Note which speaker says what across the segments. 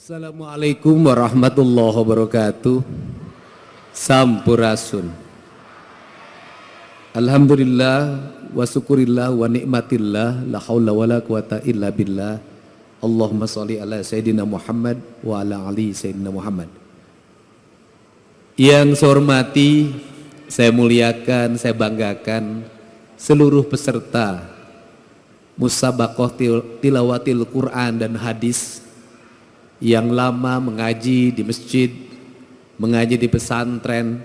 Speaker 1: Assalamualaikum warahmatullahi wabarakatuh. Sampurasun. Alhamdulillah wa syukurillah wa nikmatillah la haula wala quwata illa billah. Allahumma sholli ala sayyidina Muhammad wa ala ali sayyidina Muhammad. Yang saya hormati, saya muliakan, saya banggakan seluruh peserta musabaqah tilawatil Quran dan hadis yang lama mengaji di masjid, mengaji di pesantren,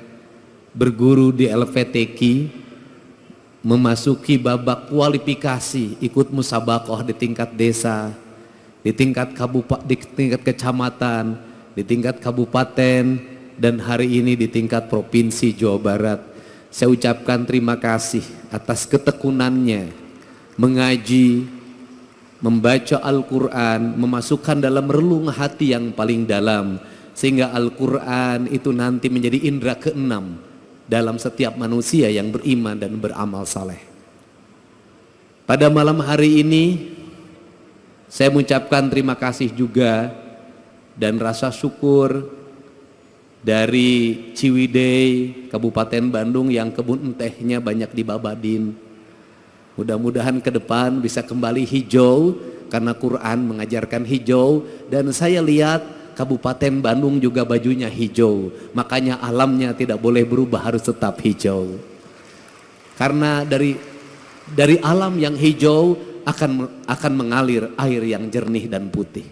Speaker 1: berguru di LVTQ, memasuki babak kualifikasi ikut musabaqah di tingkat desa, di tingkat kecamatan, di tingkat kabupaten, dan hari ini di tingkat provinsi Jawa Barat. Saya ucapkan terima kasih atas ketekunannya mengaji, membaca Al-Quran, memasukkan dalam relung hati yang paling dalam, sehingga Al-Quran itu nanti menjadi indera keenam dalam setiap manusia yang beriman dan beramal saleh. Pada malam hari ini saya mengucapkan terima kasih juga dan rasa syukur dari Ciwidey, Kabupaten Bandung yang kebun tehnya banyak di Babadin. Mudah-mudahan ke depan bisa kembali hijau karena Quran mengajarkan hijau, dan saya lihat Kabupaten Bandung juga bajunya hijau, makanya alamnya tidak boleh berubah, harus tetap hijau. Karena dari alam yang hijau akan mengalir air yang jernih dan putih.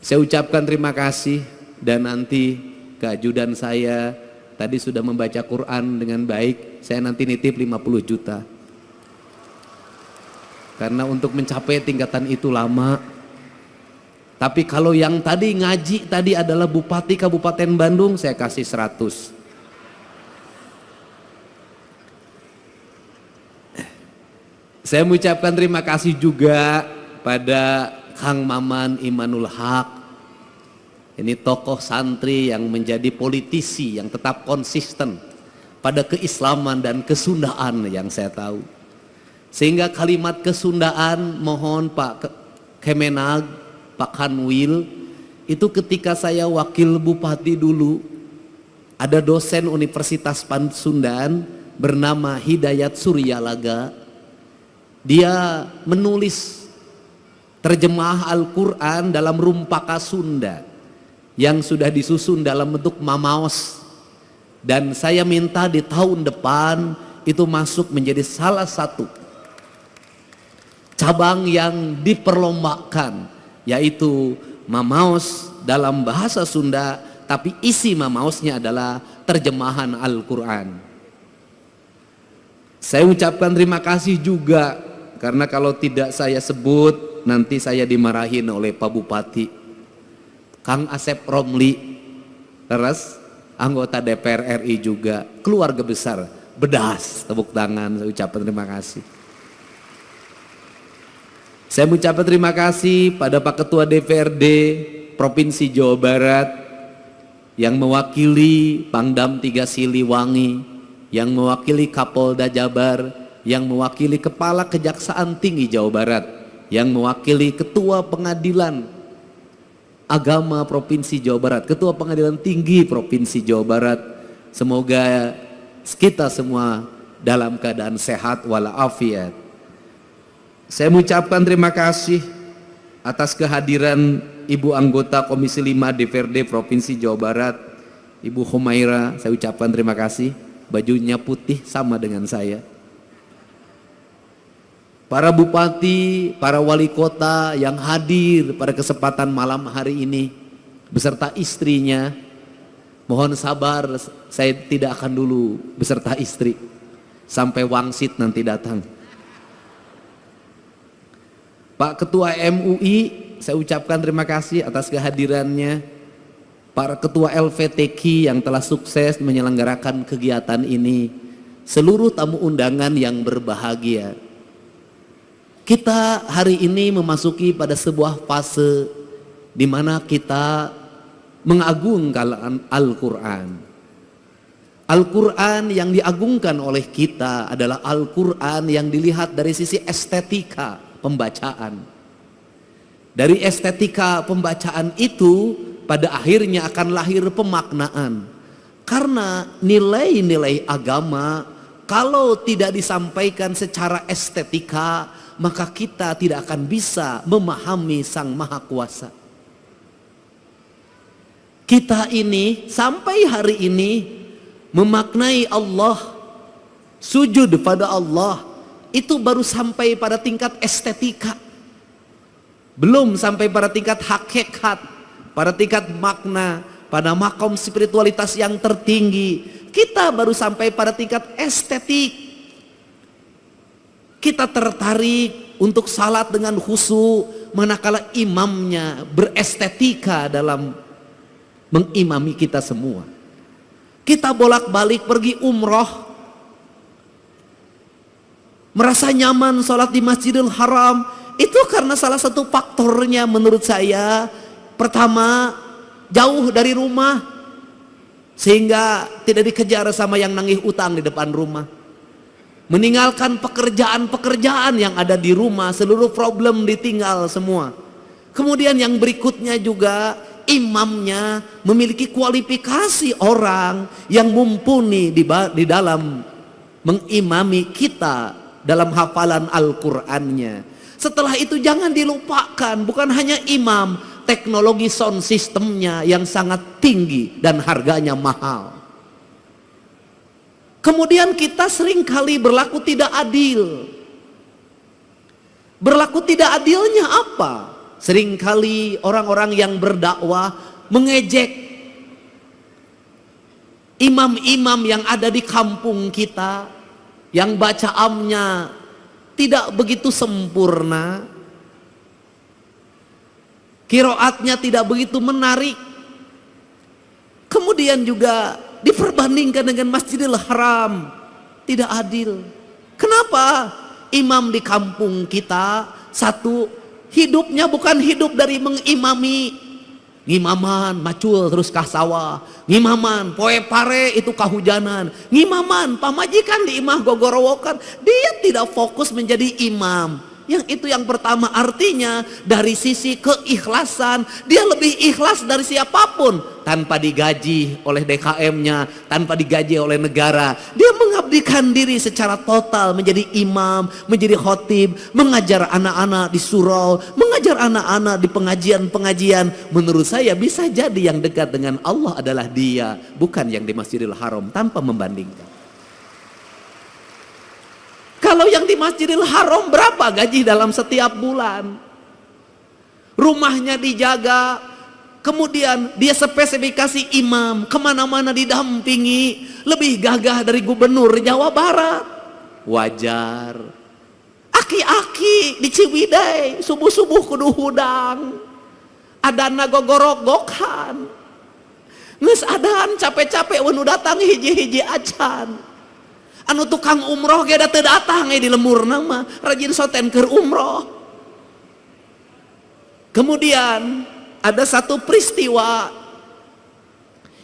Speaker 1: Saya ucapkan terima kasih, dan nanti keajudan saya tadi sudah membaca Quran dengan baik, saya nanti nitip 50 juta. Karena untuk mencapai tingkatan itu lama. Tapi kalau yang tadi ngaji tadi adalah Bupati Kabupaten Bandung, saya kasih 100. Saya mengucapkan terima kasih juga pada Kang Maman Imanul Haq. Ini tokoh santri yang menjadi politisi yang tetap konsisten pada keislaman dan kesundaan yang saya tahu. Sehingga kalimat kesundaan mohon Pak Kemenag, Pak Kanwil, itu ketika saya wakil bupati dulu, ada dosen Universitas Pasundan bernama Hidayat Suryalaga. Dia menulis terjemah Al-Quran dalam rumpaka Sunda yang sudah disusun dalam bentuk mamaos. Dan saya minta di tahun depan itu masuk menjadi salah satu cabang yang diperlombakan, yaitu mamaos dalam bahasa Sunda, tapi isi mamaosnya adalah terjemahan Al-Quran. Saya ucapkan terima kasih juga, karena kalau tidak saya sebut nanti saya dimarahin oleh Pak Bupati. Kang Asep Romli, terus anggota DPR RI juga, keluarga besar, bedas, tepuk tangan, saya ucapkan terima kasih. Saya mengucapkan terima kasih pada Pak Ketua DPRD Provinsi Jawa Barat yang mewakili Pangdam 3 Siliwangi, yang mewakili Kapolda Jabar, yang mewakili Kepala Kejaksaan Tinggi Jawa Barat, yang mewakili Ketua Pengadilan Agama Provinsi Jawa Barat, Ketua Pengadilan Tinggi Provinsi Jawa Barat. Semoga kita semua dalam keadaan sehat walafiat. Saya mengucapkan terima kasih atas kehadiran Ibu anggota Komisi 5 DPRD Provinsi Jawa Barat, Ibu Humaira. Saya ucapkan terima kasih, bajunya putih sama dengan saya. Para bupati, para wali kota yang hadir pada kesempatan malam hari ini beserta istrinya, mohon sabar, saya tidak akan dulu beserta istri sampai wangsit nanti datang. Pak Ketua MUI, saya ucapkan terima kasih atas kehadirannya. Para Ketua LVTQ yang telah sukses menyelenggarakan kegiatan ini. Seluruh tamu undangan yang berbahagia. Kita hari ini memasuki pada sebuah fase di mana kita mengagungkan Al-Quran. Al-Quran yang diagungkan oleh kita adalah Al-Quran yang dilihat dari sisi estetika pembacaan. Dari estetika pembacaan itu pada akhirnya akan lahir pemaknaan. Karena nilai-nilai agama kalau tidak disampaikan secara estetika, maka kita tidak akan bisa memahami Sang Maha Kuasa. Kita ini sampai hari ini memaknai Allah, sujud pada Allah, itu baru sampai pada tingkat estetika. Belum sampai pada tingkat hakikat, pada tingkat makna, pada makom spiritualitas yang tertinggi. Kita baru sampai pada tingkat estetik. Kita tertarik untuk salat dengan khusyuk, manakala imamnya berestetika dalam mengimami kita semua. Kita bolak-balik pergi umroh, merasa nyaman sholat di Masjidil Haram, itu karena salah satu faktornya menurut saya, pertama, jauh dari rumah, sehingga tidak dikejar sama yang nagih utang di depan rumah. Meninggalkan pekerjaan-pekerjaan yang ada di rumah, seluruh problem ditinggal semua. Kemudian yang berikutnya juga, imamnya memiliki kualifikasi orang yang mumpuni di dalam mengimami kita dalam hafalan Al-Qur'annya. Setelah itu jangan dilupakan, bukan hanya imam, teknologi sound systemnya yang sangat tinggi dan harganya mahal. Kemudian kita seringkali berlaku tidak adil. Berlaku tidak adilnya apa? Seringkali orang-orang yang berdakwah mengejek imam-imam yang ada di kampung kita, yang bacaannya tidak begitu sempurna, qiraatnya tidak begitu menarik. Kemudian juga diperbandingkan dengan Masjidil Haram, tidak adil. Kenapa? Imam di kampung kita, satu, hidupnya bukan hidup dari mengimami, ngimaman macul terus kah sawah, ngimaman poe pare itu kahujanan, ngimaman pamajikan di imah gogorowokan. Dia tidak fokus menjadi imam. Yang itu yang pertama, artinya dari sisi keikhlasan dia lebih ikhlas dari siapapun, tanpa digaji oleh DKM-nya, tanpa digaji oleh negara. Dia mengabdikan diri secara total menjadi imam, menjadi khotib, mengajar anak-anak di surau, mengajar anak-anak di pengajian-pengajian. Menurut saya bisa jadi yang dekat dengan Allah adalah dia, bukan yang di Masjidil Haram, tanpa membandingkan. Kalau yang di Masjidil Haram berapa gaji dalam setiap bulan? Rumahnya dijaga, kemudian dia spesifikasi imam, kemana-mana didampingi, lebih gagah dari gubernur Jawa Barat. Wajar. Aki-aki di Ciwidey, subuh-subuh kudu hudang, adana gogorok-gokan, nges adan capek-capek wenu datang hiji-hiji acan. Anu tukang umroh ge teu datang di lembur nama rajin soten keur umroh. Kemudian ada satu peristiwa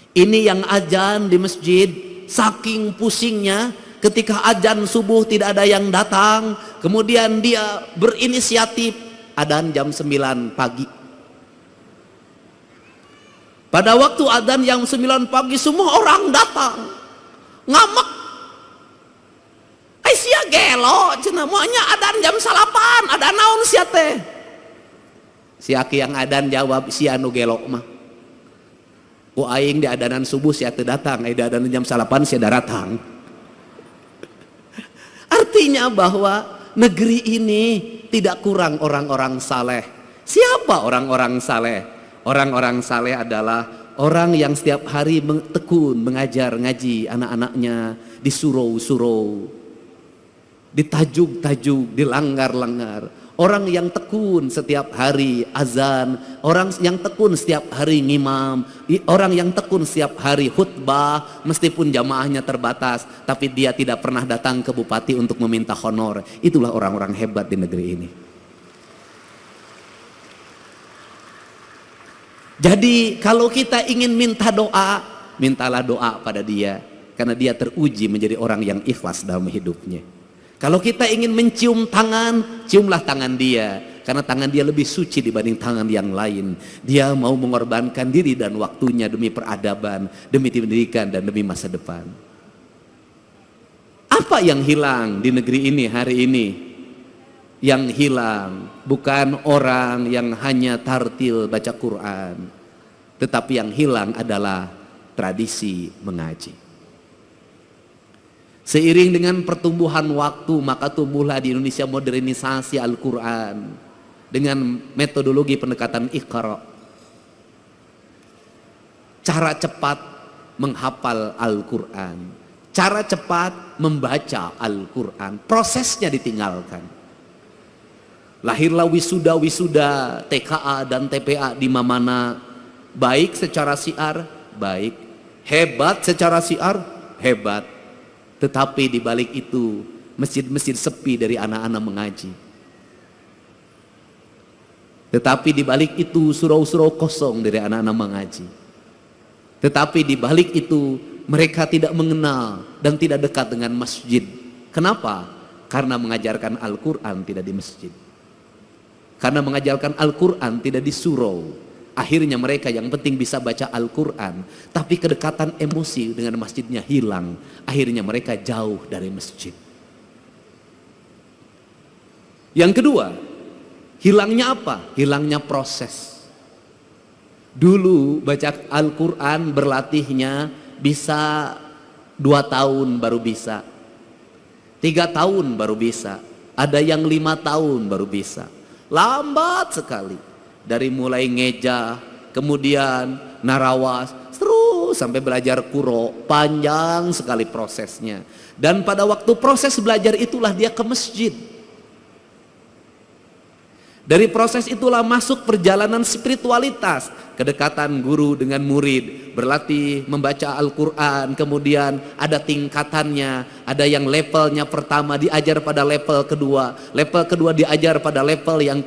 Speaker 1: ini yang azan di masjid, saking pusingnya ketika azan subuh tidak ada yang datang, kemudian dia berinisiatif adzan jam 9 pagi. Pada waktu adzan jam 9 pagi semua orang datang, ngamak. Sia gelo, cenah moanya adan jam 8, ada naon sia teh. Si aki yang adan jawab, sia anu gelo mah. Ku aing di adanan subuh sia teu datang, di adanan jam 8 sia datang. Artinya bahwa negeri ini tidak kurang orang-orang saleh. Siapa orang-orang saleh? Orang-orang saleh adalah orang yang setiap hari tekun mengajar ngaji anak-anaknya di surau-surau, ditajuk-tajuk, dilanggar-langgar. Orang yang tekun setiap hari azan, orang yang tekun setiap hari ngimam, orang yang tekun setiap hari khutbah, meskipun jamaahnya terbatas, tapi dia tidak pernah datang ke bupati untuk meminta honor. Itulah orang-orang hebat di negeri ini. Jadi kalau kita ingin minta doa, mintalah doa pada dia, karena dia teruji menjadi orang yang ikhlas dalam hidupnya. Kalau kita ingin mencium tangan, ciumlah tangan dia. karena tangan dia lebih suci dibanding tangan yang lain. Dia mau mengorbankan diri dan waktunya demi peradaban, demi pendidikan, dan demi masa depan. Apa yang hilang di negeri ini hari ini? Yang hilang bukan orang yang hanya tartil baca Quran, tetapi yang hilang adalah tradisi mengaji. Seiring dengan pertumbuhan waktu, maka tumbuhlah di Indonesia modernisasi Al-Quran dengan metodologi pendekatan Iqra. Cara cepat menghafal Al-Quran, cara cepat membaca Al-Quran, prosesnya ditinggalkan. Lahirlah wisuda-wisuda TKA dan TPA di mana-mana, baik secara syiar, baik, hebat secara syiar, hebat. Tetapi di balik itu masjid-masjid sepi dari anak-anak mengaji. Tetapi di balik itu surau-surau kosong dari anak-anak mengaji. Tetapi di balik itu mereka tidak mengenal dan tidak dekat dengan masjid. Kenapa? Karena mengajarkan Al-Quran tidak di masjid. Karena mengajarkan Al-Quran tidak di surau. Akhirnya mereka yang penting bisa baca Al-Quran, tapi kedekatan emosi dengan masjidnya hilang. Akhirnya mereka jauh dari masjid. Yang kedua, hilangnya apa? Hilangnya proses. Dulu baca Al-Quran berlatihnya bisa 2 tahun baru bisa, 3 tahun baru bisa, ada yang 5 tahun baru bisa. Lambat sekali. Dari mulai ngeja, kemudian narawas, terus sampai belajar kuro, panjang sekali prosesnya. Dan pada waktu proses belajar itulah dia ke masjid. Dari proses itulah masuk perjalanan spiritualitas, kedekatan guru dengan murid, berlatih membaca Al-Quran, kemudian ada tingkatannya, ada yang levelnya pertama diajar pada level kedua diajar pada level yang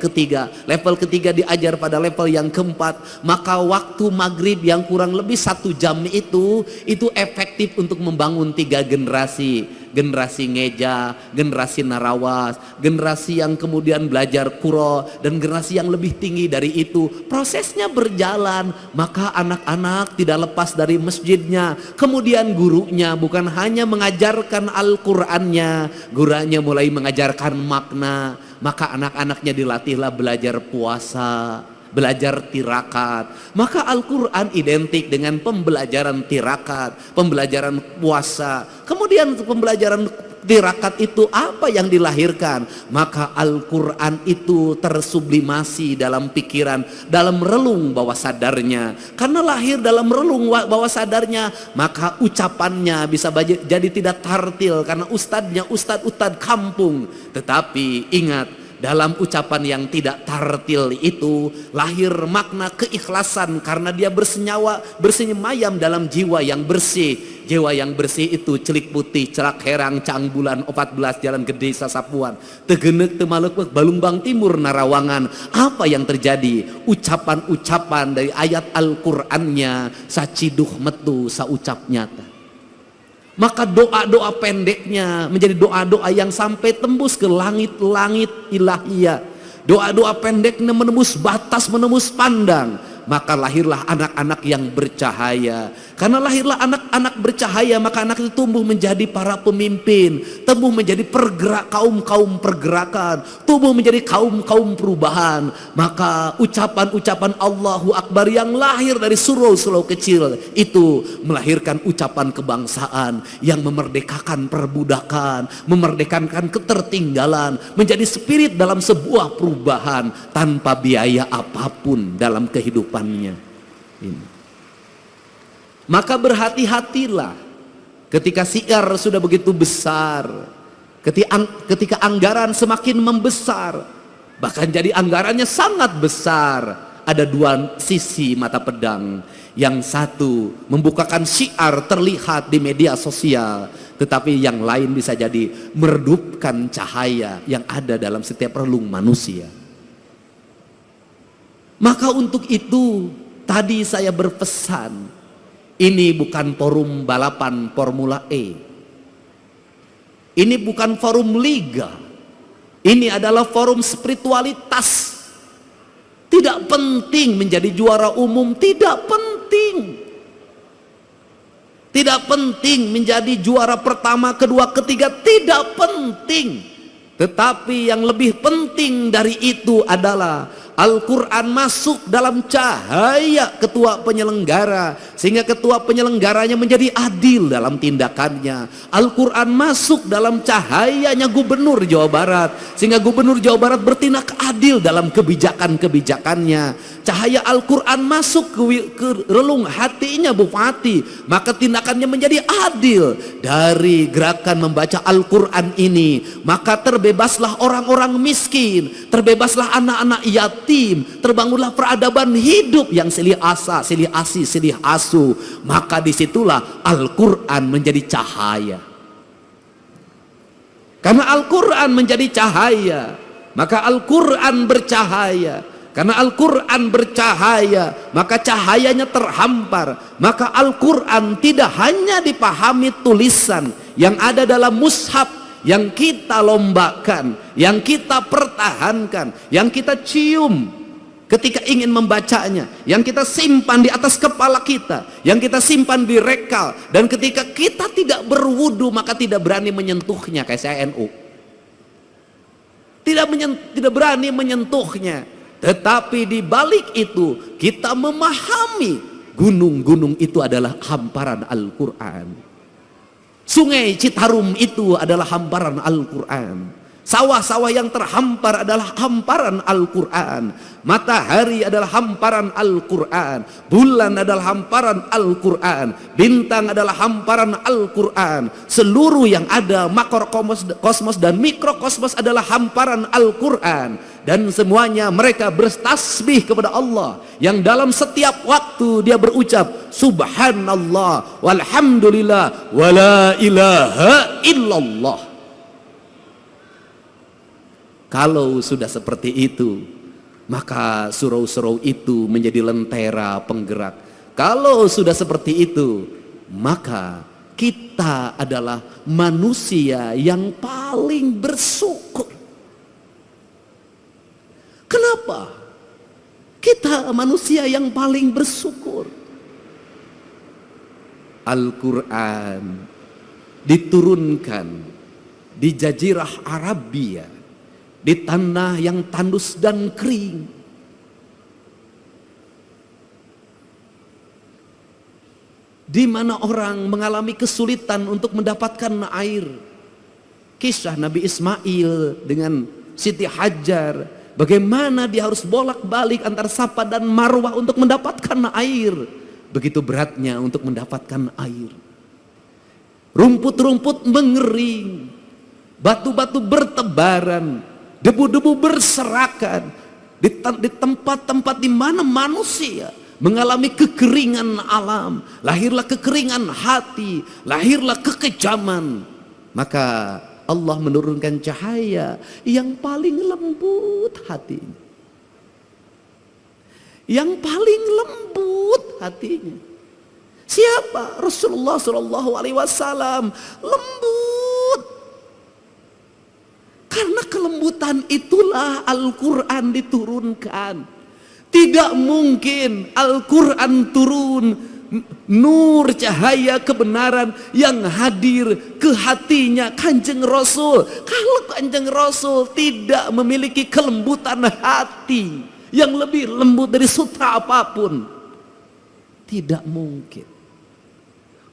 Speaker 1: level ketiga diajar pada level yang keempat. Maka waktu maghrib yang kurang lebih 1 jam itu efektif untuk membangun 3 generasi. Generasi ngeja, generasi narawas, generasi yang kemudian belajar kuro, dan generasi yang lebih tinggi dari itu. Prosesnya berjalan, maka anak-anak tidak lepas dari masjidnya. Kemudian gurunya bukan hanya mengajarkan Al-Qur'annya, gurunya mulai mengajarkan makna. Maka anak-anaknya dilatihlah belajar puasa, belajar tirakat. Maka Al-Quran identik dengan pembelajaran tirakat, pembelajaran puasa. Kemudian pembelajaran tirakat itu apa yang dilahirkan? Maka Al-Quran itu tersublimasi dalam pikiran, dalam relung bawah sadarnya. Karena lahir dalam relung bawah sadarnya, maka ucapannya bisa jadi tidak tartil karena ustadznya ustadz kampung. Tetapi ingat, dalam ucapan yang tidak tartil itu lahir makna keikhlasan karena dia bersenyamayam dalam jiwa yang bersih. Jiwa yang bersih itu celik putih, celak herang, cang bulan, 14 jalan gede sasapuan, tegenek temalek balumbang timur narawangan. Apa yang terjadi? Ucapan-ucapan dari ayat Al-Qur'annya saciduh metu saucap nyata. Maka doa-doa pendeknya menjadi doa-doa yang sampai tembus ke langit-langit ilahiyah. Doa-doa pendeknya menembus batas, menembus pandang. Maka lahirlah anak-anak yang bercahaya. Karena lahirlah anak-anak bercahaya, maka anak itu tumbuh menjadi para pemimpin, tumbuh menjadi kaum-kaum pergerakan, tumbuh menjadi kaum-kaum perubahan. Maka ucapan-ucapan Allahu Akbar yang lahir dari surau-surau kecil itu melahirkan ucapan kebangsaan yang memerdekakan perbudakan, memerdekakan ketertinggalan, menjadi spirit dalam sebuah perubahan tanpa biaya apapun dalam kehidupan. Ini. Maka berhati-hatilah ketika syiar sudah begitu besar, ketika anggaran semakin membesar, bahkan jadi anggarannya sangat besar. Ada 2 sisi mata pedang. Yang satu membukakan syiar terlihat di media sosial, tetapi yang lain bisa jadi meredupkan cahaya yang ada dalam setiap relung manusia. Maka untuk itu tadi saya berpesan, ini bukan forum balapan Formula E. Ini bukan forum liga. Ini adalah forum spiritualitas. Tidak penting menjadi juara umum, tidak penting. Tidak penting menjadi juara pertama, kedua, ketiga, tidak penting. Tetapi yang lebih penting dari itu adalah Al-Quran masuk dalam cahaya ketua penyelenggara, sehingga ketua penyelenggaranya menjadi adil dalam tindakannya. Al-Quran masuk dalam cahayanya Gubernur Jawa Barat, sehingga Gubernur Jawa Barat bertindak adil dalam kebijakan-kebijakannya. Cahaya Al-Quran masuk ke relung hatinya Bupati, maka tindakannya menjadi adil. Dari gerakan membaca Al-Quran ini, maka terbebaslah orang-orang miskin, terbebaslah anak-anak yatim, terbangunlah peradaban hidup yang silih asa, silih asi, silih asu. Maka disitulah Al-Quran menjadi cahaya. Karena Al-Quran menjadi cahaya, maka Al-Quran bercahaya. Karena Al-Quran bercahaya, maka cahayanya terhampar. Maka Al-Quran tidak hanya dipahami tulisan yang ada dalam mushaf, yang kita lombakan, yang kita pertahankan, yang kita cium ketika ingin membacanya, yang kita simpan di atas kepala kita, yang kita simpan di rekal, dan ketika kita tidak berwudu maka tidak berani menyentuhnya. Kayak saya NU, tidak berani menyentuhnya. Tetapi di balik itu kita memahami gunung-gunung itu adalah hamparan Al-Quran. Sungai Citarum itu adalah hamparan Al-Quran. Sawah-sawah yang terhampar adalah hamparan Al-Quran. Matahari adalah hamparan Al-Quran. Bulan adalah hamparan Al-Quran. Bintang adalah hamparan Al-Quran. Seluruh yang ada, makrokosmos dan mikrokosmos adalah hamparan Al-Quran. Dan semuanya mereka bertasbih kepada Allah, yang dalam setiap waktu dia berucap Subhanallah walhamdulillah wala ilaha illallah. Kalau sudah seperti itu, maka surau-surau itu menjadi lentera penggerak. Kalau sudah seperti itu, maka kita adalah manusia yang paling bersyukur. Kenapa? Kita manusia yang paling bersyukur. Al-Quran diturunkan di Jazirah Arabia, di tanah yang tandus dan kering. Di mana orang mengalami kesulitan untuk mendapatkan air. Kisah Nabi Ismail dengan Siti Hajar, bagaimana dia harus bolak-balik antara Safa dan Marwah untuk mendapatkan air. Begitu beratnya untuk mendapatkan air. Rumput-rumput mengering, batu-batu bertebaran, debu-debu berserakan. Di tempat-tempat di mana manusia mengalami kekeringan alam, lahirlah kekeringan hati, lahirlah kekejaman. Maka Allah menurunkan cahaya yang paling lembut hatinya, yang paling lembut hatinya. Siapa? Rasulullah SAW. Lembut. Karena kelembutan itulah Al-Quran diturunkan. Tidak mungkin Al-Quran turun, nur cahaya kebenaran yang hadir ke hatinya Kanjeng Rasul, kalau Kanjeng Rasul tidak memiliki kelembutan hati yang lebih lembut dari sutra apapun, tidak mungkin.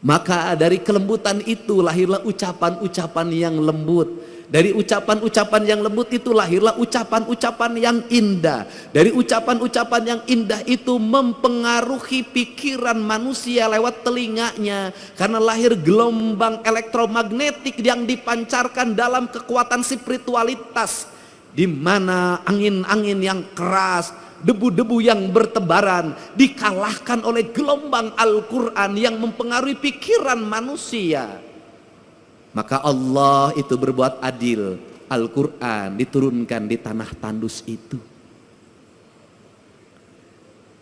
Speaker 1: Maka dari kelembutan itu lahirlah ucapan-ucapan yang lembut. Dari ucapan-ucapan yang lembut itu lahirlah ucapan-ucapan yang indah. Dari ucapan-ucapan yang indah itu mempengaruhi pikiran manusia lewat telinganya, karena lahir gelombang elektromagnetik yang dipancarkan dalam kekuatan spiritualitas, di mana angin-angin yang keras, debu-debu yang bertebaran dikalahkan oleh gelombang Al-Quran yang mempengaruhi pikiran manusia. Maka Allah itu berbuat adil. Al-Quran diturunkan di tanah tandus itu.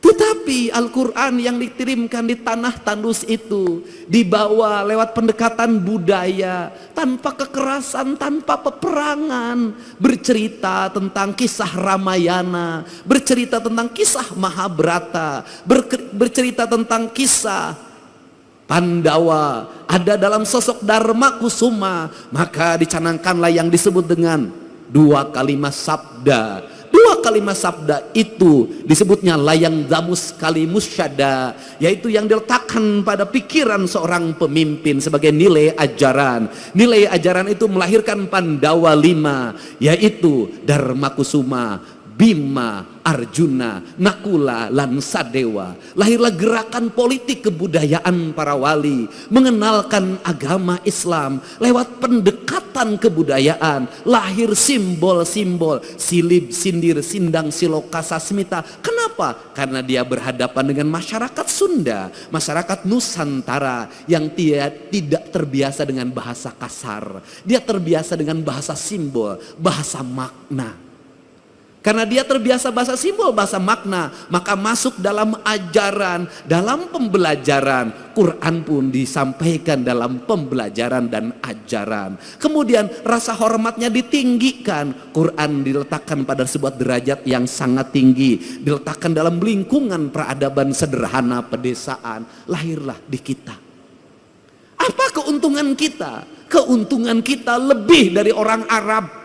Speaker 1: Tetapi Al-Quran yang dikirimkan di tanah tandus itu dibawa lewat pendekatan budaya, tanpa kekerasan, tanpa peperangan, bercerita tentang kisah Ramayana, bercerita tentang kisah Mahabharata, bercerita tentang kisah Pandawa, ada dalam sosok Dharma Kusuma. Maka dicanangkanlah yang disebut dengan dua kalimat sabda. Dua kalimat sabda itu disebutnya layang damus kalimus syada, yaitu yang diletakkan pada pikiran seorang pemimpin sebagai nilai ajaran. Nilai ajaran itu melahirkan Pandawa 5, yaitu Dharma Kusuma, Bima, Arjuna, Nakula, lan Sadewa. Lahirlah gerakan politik kebudayaan para wali, mengenalkan agama Islam lewat pendekatan kebudayaan. Lahir simbol-simbol silib, sindir, sindang, siloka, sasmita. Kenapa? Karena dia berhadapan dengan masyarakat Sunda, masyarakat Nusantara yang tidak terbiasa dengan bahasa kasar. Dia terbiasa dengan bahasa simbol, bahasa makna. Karena dia terbiasa bahasa simbol, bahasa makna, maka masuk dalam ajaran, dalam pembelajaran. Quran pun disampaikan dalam pembelajaran dan ajaran. Kemudian rasa hormatnya ditinggikan. Quran diletakkan pada sebuah derajat yang sangat tinggi, diletakkan dalam lingkungan peradaban sederhana pedesaan. Lahirlah di kita. Apa keuntungan kita? Keuntungan kita lebih dari orang Arab.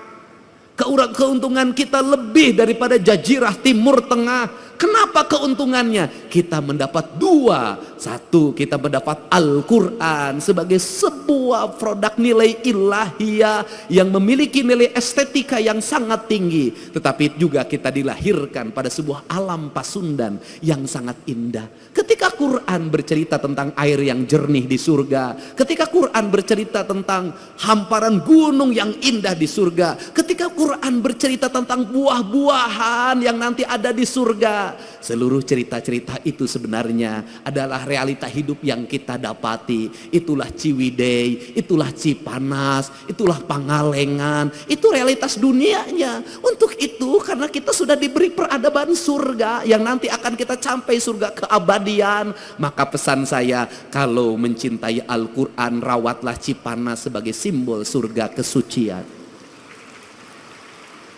Speaker 1: Keuntungan kita lebih daripada jazirah Timur Tengah. Kenapa keuntungannya? Kita mendapat dua. Satu, kita mendapat Al-Quran sebagai sebuah produk nilai ilahiyah yang memiliki nilai estetika yang sangat tinggi. Tetapi juga kita dilahirkan pada sebuah alam Pasundan yang sangat indah. Ketika Quran bercerita tentang air yang jernih di surga, ketika Quran bercerita tentang hamparan gunung yang indah di surga, ketika Quran bercerita tentang buah-buahan yang nanti ada di surga, seluruh cerita-cerita itu sebenarnya adalah realita hidup yang kita dapati. Itulah Ciwidey, itulah Cipanas, itulah Pangalengan, itu realitas dunianya. Untuk itu, karena kita sudah diberi peradaban surga yang nanti akan kita capai surga keabadian, maka pesan saya, kalau mencintai Al-Quran, rawatlah Cipanas sebagai simbol surga kesucian.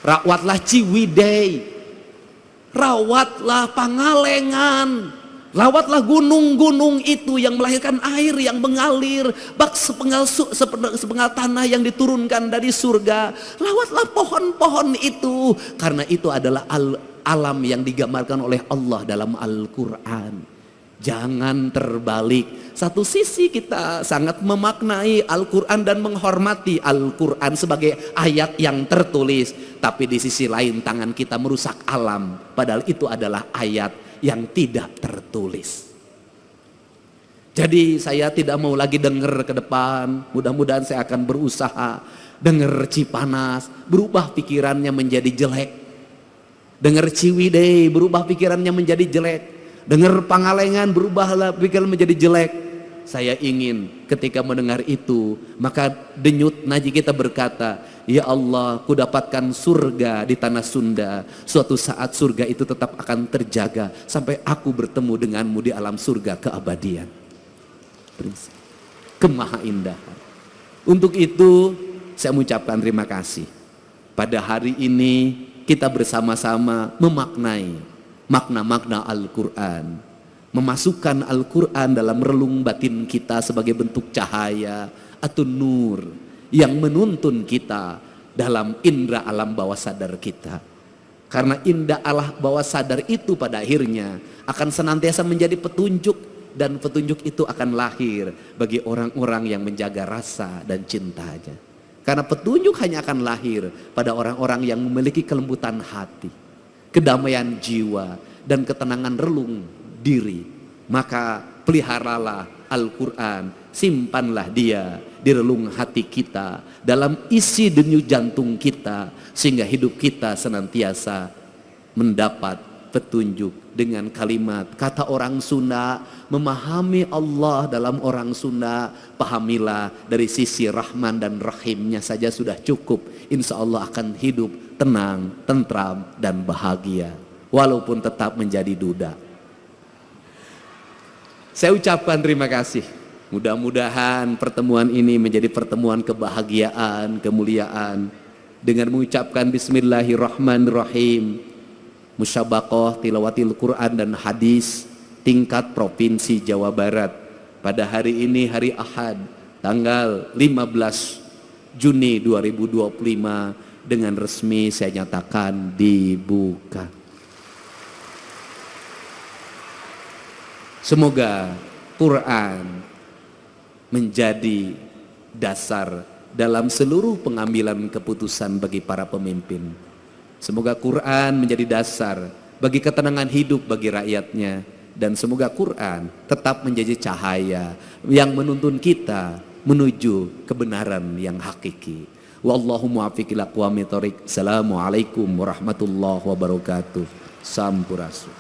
Speaker 1: Rawatlah Ciwidey, rawatlah Pangalengan, rawatlah gunung-gunung itu yang melahirkan air yang mengalir, bak sepenggal tanah yang diturunkan dari surga. Rawatlah pohon-pohon itu, karena itu adalah alam yang digambarkan oleh Allah dalam Al-Quran. Jangan terbalik. Satu sisi kita sangat memaknai Al-Quran dan menghormati Al-Quran sebagai ayat yang tertulis, tapi di sisi lain tangan kita merusak alam, padahal itu adalah ayat yang tidak tertulis. Jadi saya tidak mau lagi dengar ke depan. Mudah-mudahan saya akan berusaha dengar Cipanas, berubah pikirannya menjadi jelek. Dengar Ciwidey, berubah pikirannya menjadi jelek. Dengar Pangalengan, berubahlah pikiran menjadi jelek. Saya ingin ketika mendengar itu, maka denyut nadi kita berkata, ya Allah, ku dapatkan surga di tanah Sunda. Suatu saat surga itu tetap akan terjaga sampai aku bertemu denganmu di alam surga keabadian. Kemahaindahan. Untuk itu saya mengucapkan terima kasih. Pada hari ini kita bersama-sama memaknai makna-makna Al-Quran, memasukkan Al-Quran dalam relung batin kita sebagai bentuk cahaya atau nur yang menuntun kita dalam indera alam bawah sadar kita. Karena indera alam bawah sadar itu pada akhirnya akan senantiasa menjadi petunjuk, dan petunjuk itu akan lahir bagi orang-orang yang menjaga rasa dan cintanya. Karena petunjuk hanya akan lahir pada orang-orang yang memiliki kelembutan hati, kedamaian jiwa, dan ketenangan relung diri. Maka peliharalah Al-Quran, simpanlah dia di relung hati kita, dalam isi denyut jantung kita, sehingga hidup kita senantiasa mendapat petunjuk. Dengan kalimat, kata orang Sunda, memahami Allah dalam orang Sunda, pahamilah dari sisi Rahman dan Rahimnya saja sudah cukup. Insya Allah akan hidup tenang, tentram, dan bahagia, walaupun tetap menjadi duda. Saya ucapkan terima kasih. Mudah-mudahan pertemuan ini menjadi pertemuan kebahagiaan, kemuliaan. Dengan mengucapkan Bismillahirrahmanirrahim, musyabaqah tilawatil Quran dan hadis tingkat Provinsi Jawa Barat pada hari ini, hari Ahad, tanggal 15 Juni 2025, dengan resmi saya nyatakan dibuka. Semoga Quran menjadi dasar dalam seluruh pengambilan keputusan bagi para pemimpin. Semoga Quran menjadi dasar bagi ketenangan hidup bagi rakyatnya, dan semoga Quran tetap menjadi cahaya yang menuntun kita menuju kebenaran yang hakiki. Wallahu muwaffiq ila aqwamit thoriq. Assalamualaikum warahmatullahi wabarakatuh. Sampurasun.